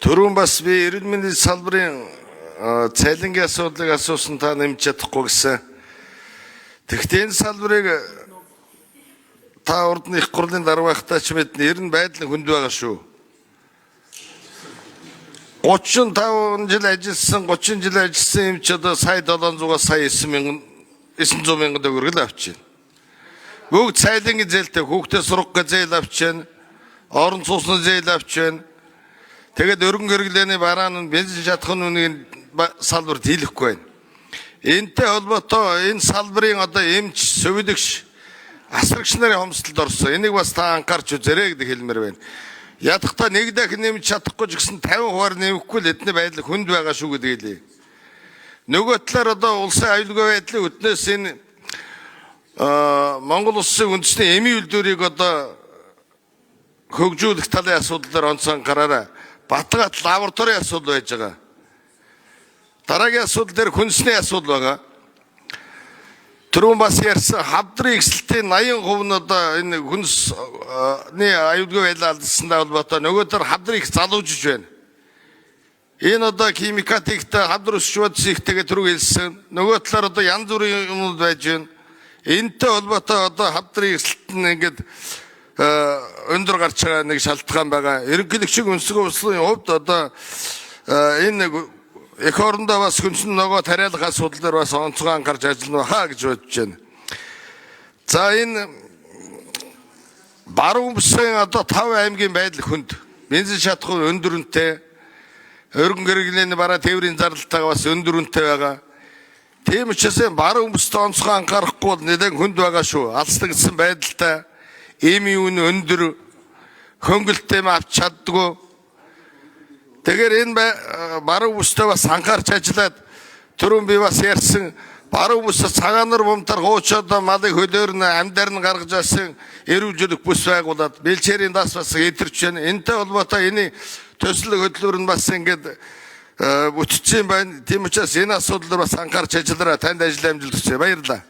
Түрүүн бас би эрүүл мэндийн салбарын цалингийн асуудлыг асуусан та нэмж чадахгүй гэсэн. Тэгэхдээ энэ салбарыг та урд нь их хурлын дарга байхдаа ч мэднэ, ер нь байдал нь хүнд байгаа шүү. 35 жил ажилласан, 30 жил ажилласан юм ч одоо сая 700-аас сая 900 мянган төгрөг л авч байна. Бүгд цалингийн зээлтэй хүүхдээ сургах зээл авч байна. Орон сууцны зээл авч байна. Тэгээд өргөн хэрэглээний бараан нь бензин шатхын үнийн салбарт хийлэхгүй байна. Энтэй холбоотой энэ салбарын одоо эмч, сувилэгч, асрагч нарын хомсдолд орсон. Энийг бас та анхаарч үзээрэй гэдэг хэлмээр байна. Ядахта нэг дахин нэмж чадахгүй ч гэсэн 50% нэмэхгүй л эдний байдал хүнд байгаа шүү гэдэг хэлье. Нөгөө талаар одоо улсын аюулгүй байдлын үтнээс энэ Монгол улсын үндэсний эмийн үйлдвэрийг одоо хөгжүүлэх талын асуудлаар онцгой анхаараарай. Батгат лабораторийн асуудал байж байгаа. Дараагийн асуудал дээр хүнсний асуудал байгаа. Түрүүн бас ярьсан хавдрын ихсэлтийн 80% нь одоо энэ хүнсний аюулгүй байдлаар алдсантай холбоотой нөгөө төр хавдрын их залуужж байна. Энэ одоо химикат ихтэй хавдар өсч бодсихтэйгээ түрүү хэлсэн. Нөгөө талаар одоо янз бүрийн юмуд байж байна. Энтэй холбоотой одоо хавдрын ихсэлт нь ингээд өндөр гарч байгаа нэг шалтгаан байгаа. Ерөнхийлөгчийн үндэсний улсын хувьд одоо энэ эх орондоо бас хүнсэн нөгөө тариалах асуудлаар бас онцгой анхаарч ажиллана хаа гэж бодож байна. За энэ баруун бүсгийн одоо 5 аймгийн байдал хүнд. Бензин шатхуй өндөрөнтэй, өргөн хэрэглээний бараа тээврийн зардалтайгаа бас өндөрөнтэй байгаа. Тийм учраас баруун бүсд онцгой анхаарахгүй бол нэлээд хүнд байгаа шүү. Алслагдсан байдалтай, эмийн үн өндөр, хөнгөлттэй авч чаддгүй. Тэгэхээр энэ баруун бүстэй бас анхаарч ажиллаад түрүүн би бас ярьсан баруун бүс цагаанар бомтар хуучаад малыг хөлөөр нь амьдаар нь гаргаж байсан эрүүжүүлэх бүс байгуулад бэлчээрийн дас бас идэрч байна. Энтэй холбоотой энэ төсөл хөдлөөр нь бас ингээд бүтцсэн байна. Тийм учраас энэ асуудлаар бас анхаарч ажиллаарай. Танд ажил амжилт хүсье. Баярлалаа.